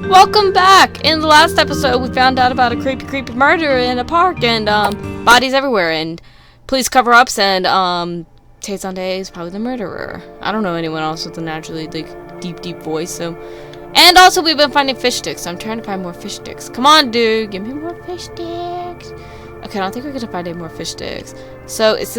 Welcome back! In the last episode, we found out about a creepy murder in a park and, bodies everywhere and police cover-ups and, Tay is probably the murderer. I don't know anyone else with a naturally, like, deep voice, so... And also, we've been finding fish sticks, so I'm trying to find more fish sticks. Come on, dude! Give me more fish sticks! Okay, I don't think we're gonna find any more fish sticks. So, this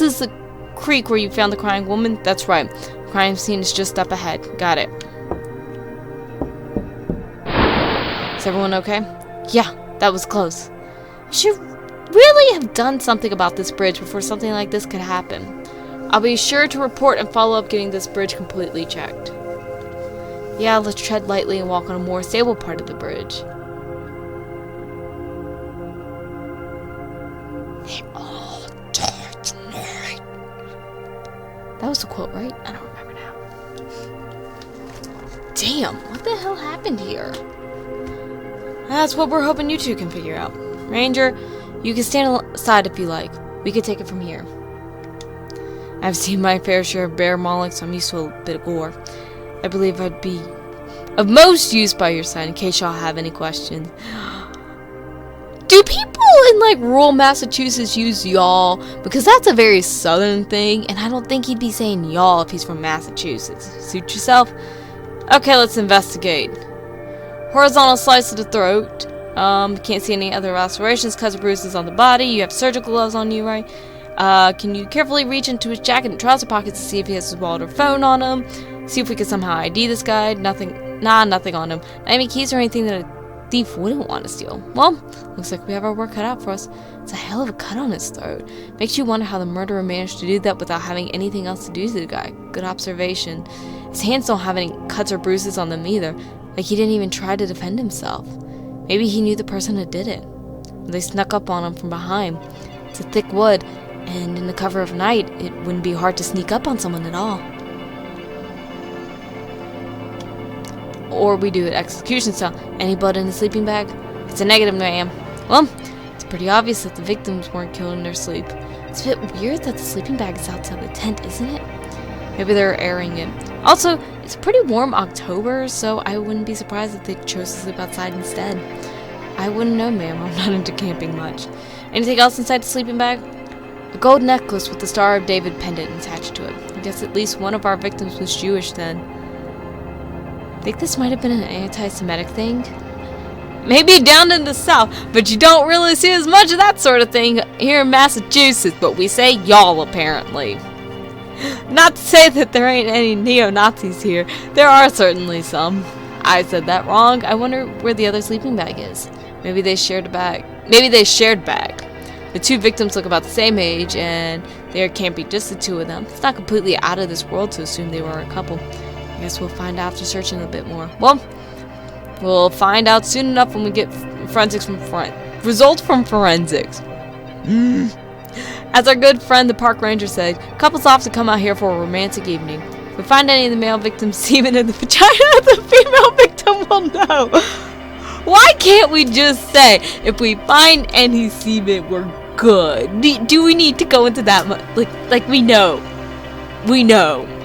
is the creek where you found the crying woman? That's right. The crime scene is just up ahead. Got it. Is everyone okay? Yeah, that was close. I should really have done something about this bridge before something like this could happen. I'll be sure to report and follow up getting this bridge completely checked. Yeah, let's tread lightly and walk on a more stable part of the bridge. They all die tonight. That was the quote, right? I don't remember now. Damn, what the hell happened here? That's what we're hoping you two can figure out. Ranger, you can stand aside if you like. We could take it from here. I've seen my fair share of bear mauling, so I'm used to a bit of gore. I believe I'd be of most use by your side in case y'all have any questions. Do people in, like, rural Massachusetts use y'all? Because that's a very southern thing, and I don't think he'd be saying y'all if he's from Massachusetts. Suit yourself? Okay, let's investigate. Horizontal slice of the throat. Can't see any other lacerations, cuts or bruises on the body. You have surgical gloves on you, right? Can you carefully reach into his jacket and trouser pockets to see if he has his wallet or phone on him? See if we can somehow ID this guy. Nothing on him. Not any keys or anything that a thief wouldn't want to steal. Well, looks like we have our work cut out for us. It's a hell of a cut on his throat. Makes you wonder how the murderer managed to do that without having anything else to do to the guy. Good observation. His hands don't have any cuts or bruises on them either. Like he didn't even try to defend himself. Maybe he knew the person who did it. They snuck up on him from behind. It's a thick wood, and in the cover of night, it wouldn't be hard to sneak up on someone at all. Or we do it execution style. Any blood in the sleeping bag? It's a negative, ma'am. Well, it's pretty obvious that the victims weren't killed in their sleep. It's a bit weird that the sleeping bag is outside the tent, isn't it? Maybe they're airing it. Also, it's a pretty warm October, so I wouldn't be surprised if they chose to sleep outside instead. I wouldn't know, ma'am. I'm not into camping much. Anything else inside the sleeping bag? A gold necklace with the Star of David pendant attached to it. I guess at least one of our victims was Jewish then. I think this might have been an anti-Semitic thing. Maybe down in the South, but you don't really see as much of that sort of thing here in Massachusetts, but we say y'all apparently. Not to say that there ain't any neo-Nazis here. There are certainly some. I said that wrong. I wonder where the other sleeping bag is. Maybe they shared a bag. Maybe they shared bag. The two victims look about the same age, and there can't be just the two of them. It's not completely out of this world to assume they were a couple. I guess we'll find out after searching a bit more. Well, we'll find out soon enough when we get results from forensics. As our good friend the park ranger said, couples often come out here for a romantic evening. If we find any of the male victims' semen in the vagina, the female victim will know. Why can't we just say, if we find any semen, we're good? Do we need to go into that much? Like we know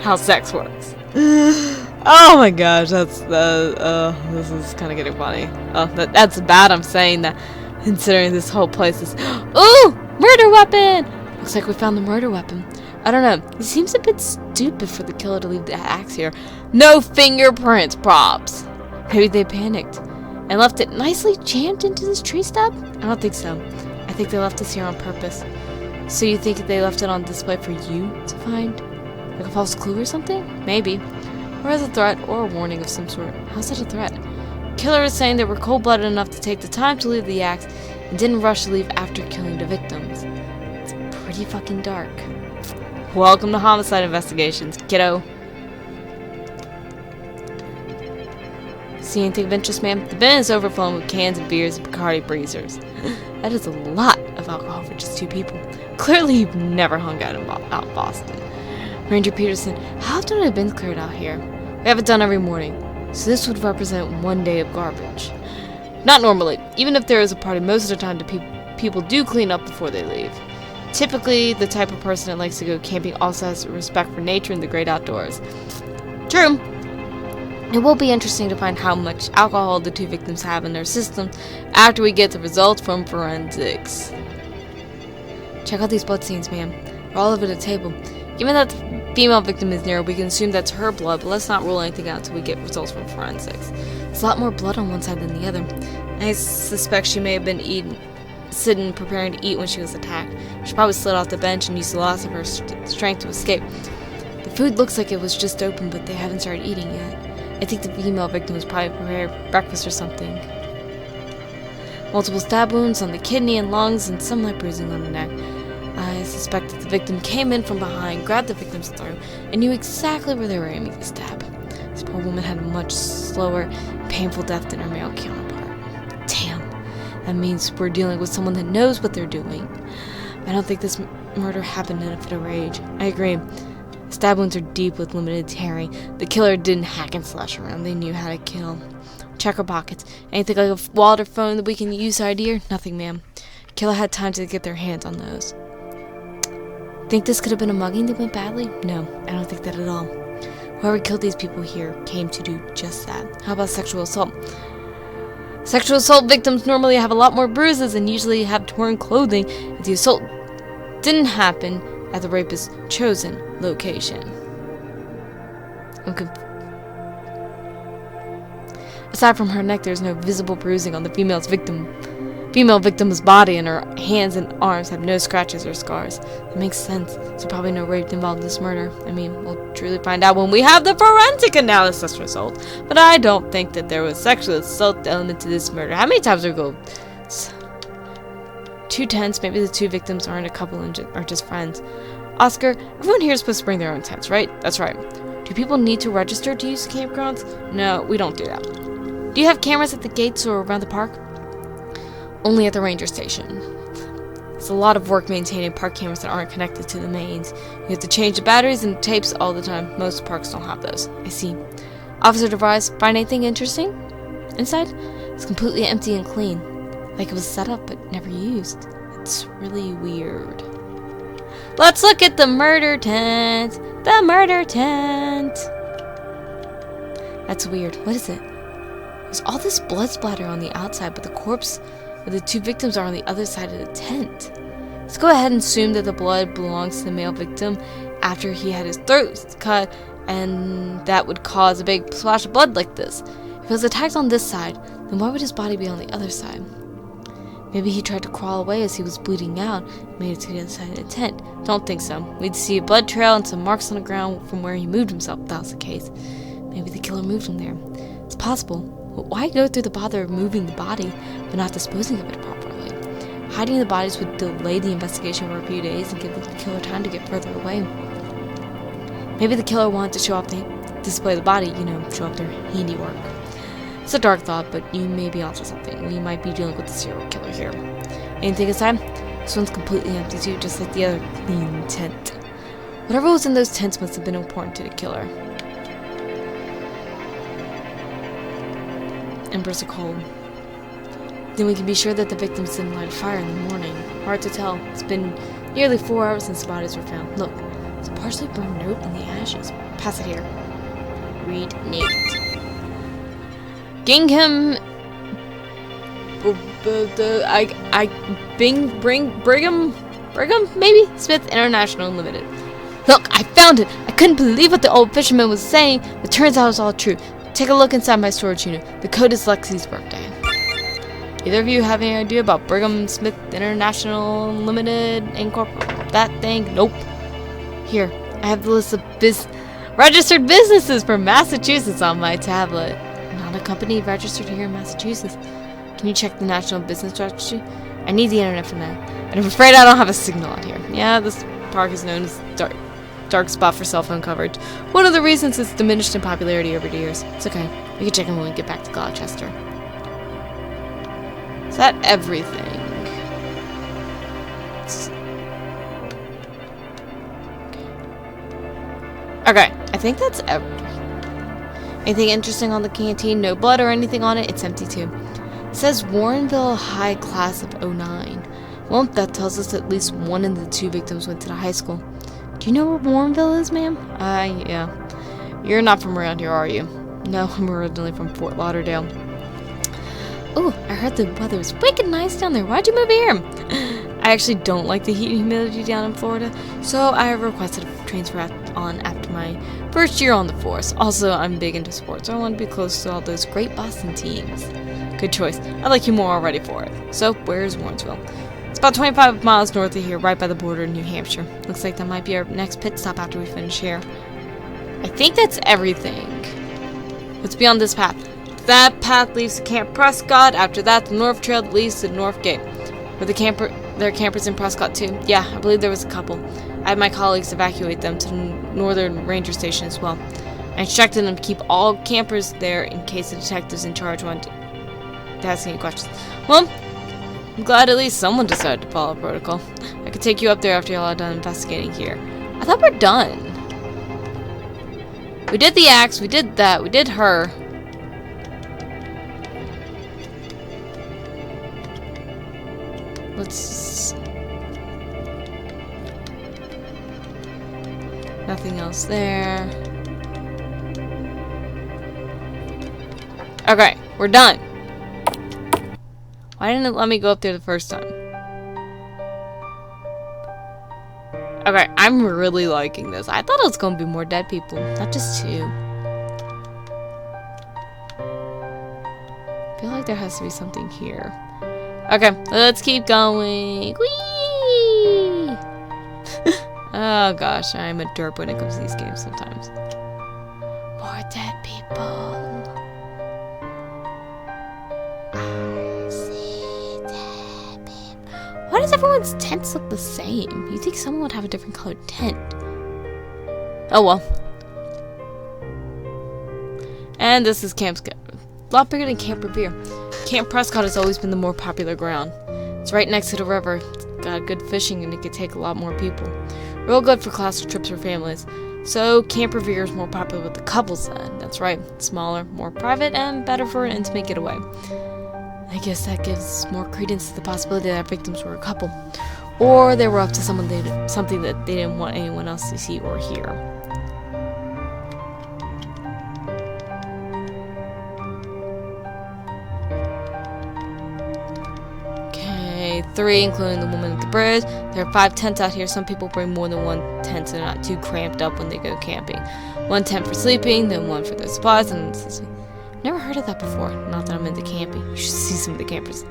how sex works. Oh my gosh, this is kind of getting funny. Oh, that's bad. I'm saying that, considering this whole place is. Ooh, murder weapon! Looks like we found the murder weapon. I don't know. It seems a bit stupid for the killer to leave the axe here. No fingerprints, props. Maybe they panicked and left it nicely jammed into this tree stub? I don't think so. I think they left this here on purpose. So you think they left it on display for you to find? Like a false clue or something? Maybe. Or as a threat or a warning of some sort. How's that a threat? Killer is saying they were cold-blooded enough to take the time to leave the axe and didn't rush to leave after killing the victims. It's pretty fucking dark. Welcome to Homicide Investigations, kiddo. See anything of interest, ma'am? The bin is overflowing with cans of beers and Bacardi breezers. That is a lot of alcohol for just two people. Clearly you've never hung out in Boston. Ranger Peterson, how often are the bins cleared out here? We have it done every morning, so this would represent one day of garbage. Not normally. Even if there is a party, most of the time the people do clean up before they leave. Typically, the type of person that likes to go camping also has respect for nature and the great outdoors. True. It will be interesting to find how much alcohol the two victims have in their system after we get the results from forensics. Check out these blood stains, ma'am. They're all over the table. Given that the female victim is near, we can assume that's her blood, but let's not rule anything out until we get results from forensics. There's a lot more blood on one side than the other. I suspect she may have been sitting preparing to eat when she was attacked. She probably slid off the bench and used the loss of her strength to escape. The food looks like it was just open, but they haven't started eating yet. I think the female victim was probably preparing breakfast or something. Multiple stab wounds on the kidney and lungs, and some light bruising on the neck. I suspect that the victim came in from behind, grabbed the victim's throat, and knew exactly where they were aiming to stab. This poor woman had a much slower, painful death than her male counterpart. Damn. That means we're dealing with someone that knows what they're doing. I don't think this murder happened in a fit of rage. I agree. Stab wounds are deep with limited tearing. The killer didn't hack and slash around. They knew how to kill. Check our pockets. Anything like a wallet or phone that we can use ID or? Nothing, ma'am. Killer had time to get their hands on those. Think this could have been a mugging that went badly? No, I don't think that at all. Whoever killed these people here came to do just that. How about sexual assault? Sexual assault victims normally have a lot more bruises and usually have torn clothing. If the assault didn't happen at the rapist's chosen location. Aside from her neck, there's no visible bruising on the female victim's body, and her hands and arms have no scratches or scars. It makes sense. There's probably no rape involved in this murder. I mean, we'll truly find out when we have the forensic analysis result. But I don't think that there was sexual assault element to this murder. How many times are we go? 2 tents. Maybe the two victims aren't a couple and are just friends. Oscar, everyone here is supposed to bring their own tents, right? That's right. Do people need to register to use campgrounds? No, we don't do that. Do you have cameras at the gates or around the park? Only at the ranger station. It's a lot of work maintaining park cameras that aren't connected to the mains. You have to change the batteries and tapes all the time. Most parks don't have those. I see. Officer DeVries, find anything interesting? Inside? It's completely empty and clean. Like it was set up but never used. It's really weird. Let's look at the murder tent. The murder tent. That's weird. What is it? There's all this blood splatter on the outside, but the corpse where the two victims are on the other side of the tent. Let's go ahead and assume that the blood belongs to the male victim after he had his throat cut, and that would cause a big splash of blood like this. If he was attacked on this side, then why would his body be on the other side? Maybe he tried to crawl away as he was bleeding out and made it to the other side of the tent. Don't think so. We'd see a blood trail and some marks on the ground from where he moved himself if that was the case. Maybe the killer moved him there. It's possible. But why go through the bother of moving the body but not disposing of it properly? Hiding the bodies would delay the investigation for a few days and give the killer time to get further away. Maybe the killer wanted to display the body, show off their handiwork. It's a dark thought, but you may be onto something. We might be dealing with a serial killer here. Anything aside? This one's completely empty too, just like the other clean tent. Whatever was in those tents must have been important to the killer. Embers are cold. Then we can be sure that the victims didn't light a fire in the morning. Hard to tell. It's been nearly 4 hours since the bodies were found. Look, there's a partially burned note in the ashes. Pass it here. Read Nate. Gingham, Brigham, maybe? Smith International Limited. Look, I found it! I couldn't believe what the old fisherman was saying, but turns out it's all true. Take a look inside my storage unit. The code is Lexi's birthday. Either of you have any idea about Brigham Smith International Limited Incorporated? That thing? Nope. Here, I have the list of registered businesses for Massachusetts on my tablet. Not a company registered here in Massachusetts. Can you check the National Business Registry? I need the internet for that. And I'm afraid I don't have a signal out here. Yeah, this park is known as dark spot for cell phone coverage. One of the reasons it's diminished in popularity over the years. It's okay. We can check in when we get back to Gloucester. Is that everything? Okay, I think that's everything. Anything interesting on the canteen? No blood or anything on it? It's empty too. It says Warrenville High Class of 09. Well, that tells us at least one of the two victims went to the high school. Do you know where Warrenville is, ma'am? Yeah. You're not from around here, are you? No, I'm originally from Fort Lauderdale. Oh, I heard the weather was wicked nice down there. Why'd you move here? I actually don't like the heat and humidity down in Florida, so I requested a transfer on after my first year on the force. Also, I'm big into sports, so I want to be close to all those great Boston teams. Good choice. I like you more already for it. So, where's Warrensville? It's about 25 miles north of here, right by the border of New Hampshire. Looks like that might be our next pit stop after we finish here. I think that's everything. What's beyond this path? That path leads to Camp Prescott. After that, the North Trail that leads to the North Gate. There are campers in Prescott too. Yeah, I believe there was a couple. I had my colleagues evacuate them to the Northern Ranger Station as well. I instructed them to keep all campers there in case the detectives in charge wanted to ask any questions. Well, I'm glad at least someone decided to follow protocol. I could take you up there after y'all are done investigating here. I thought we're done. We did the axe, we did that, we did her. Let's... Nothing else there. Okay, we're done. Why didn't it let me go up there the first time? Okay, I'm really liking this. I thought it was going to be more dead people, not just 2. I feel like there has to be something here. Okay, let's keep going. Whee! Oh gosh, I'm a derp when it comes to these games sometimes. More dead people. I see dead people. Why does everyone's tents look the same? You'd think someone would have a different colored tent. Oh well. And this is Camp Scott. A lot bigger than Camp Revere. Camp Prescott has always been the more popular ground. It's right next to the river. It's got good fishing and it could take a lot more people. Real good for class trips for families. So Camp Revere is more popular with the couples then. That's right. Smaller, more private, and better for an intimate getaway. I guess that gives more credence to the possibility that our victims were a couple. Or they were up to something that they didn't want anyone else to see or hear. Okay, 3, including the woman at the bridge. There are 5 tents out here. Some people bring more than 1 tent so they're not too cramped up when they go camping. 1 tent for sleeping, then 1 for their supplies, and never heard of that before. Not that I'm into camping. You should see some of the campers.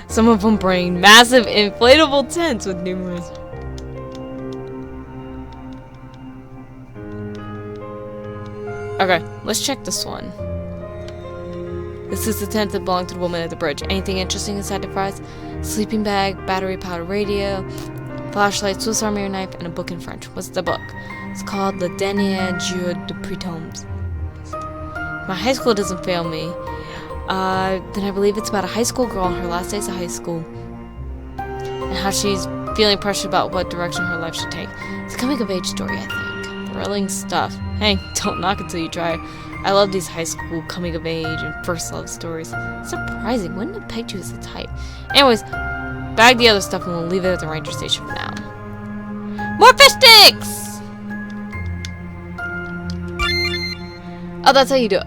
Some of them bring massive inflatable tents with numerous... Okay, let's check this one. This is the tent that belonged to the woman at the bridge. Anything interesting inside the fries? Sleeping bag, battery-powered radio, flashlight, Swiss Army knife, and a book in French. What's the book? It's called Le Dernier Jour de Prud'homme. My high school doesn't fail me. Then I believe it's about a high school girl on her last days of high school. And how she's feeling pressured about what direction her life should take. It's a coming-of-age story, I think. Thrilling stuff. Hey, don't knock it till you try it. I love these high school coming-of-age and first love stories. Surprising, wouldn't have pegged you as the type. Anyways, bag the other stuff and we'll leave it at the ranger station for now. More fish sticks! Oh, that's how you do it.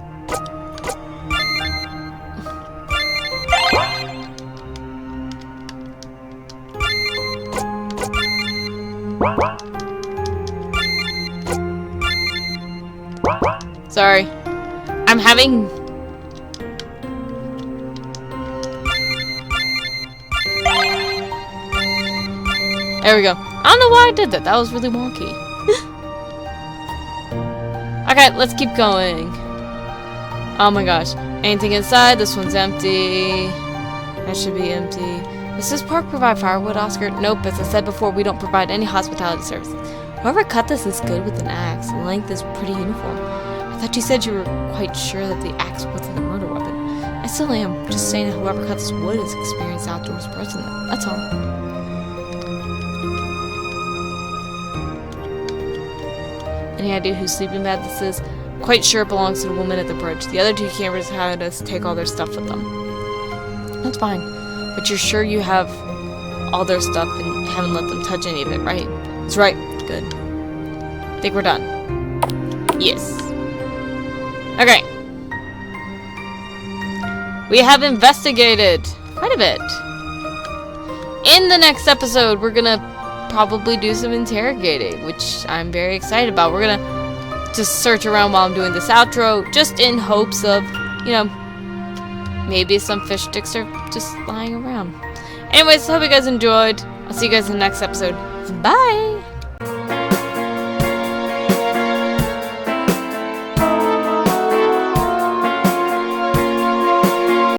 Sorry. I'm having... There we go. I don't know why I did that. That was really wonky. Okay, let's keep going. Oh my gosh. Anything inside? This one's empty. That should be empty. Does this park provide firewood, Oscar? Nope. As I said before, we don't provide any hospitality services. Whoever cut this is good with an axe. The length is pretty uniform. I thought you said you were quite sure that the axe wasn't the murder weapon. I still am. Just saying that whoever cut this wood is an experienced outdoors person. That's all. Any idea whose sleeping bag this is? Quite sure it belongs to the woman at the bridge. The other 2 campers had us take all their stuff with them. That's fine. But you're sure you have all their stuff and haven't let them touch any of it, right? That's right. Good. Think we're done. Yes. Okay. We have investigated quite a bit. In the next episode, we're gonna probably do some interrogating, which I'm very excited about. We're gonna just search around while I'm doing this outro, just in hopes of, you know, maybe some fish sticks are just lying around. Anyways, hope you guys enjoyed. I'll see you guys in the next episode. Bye!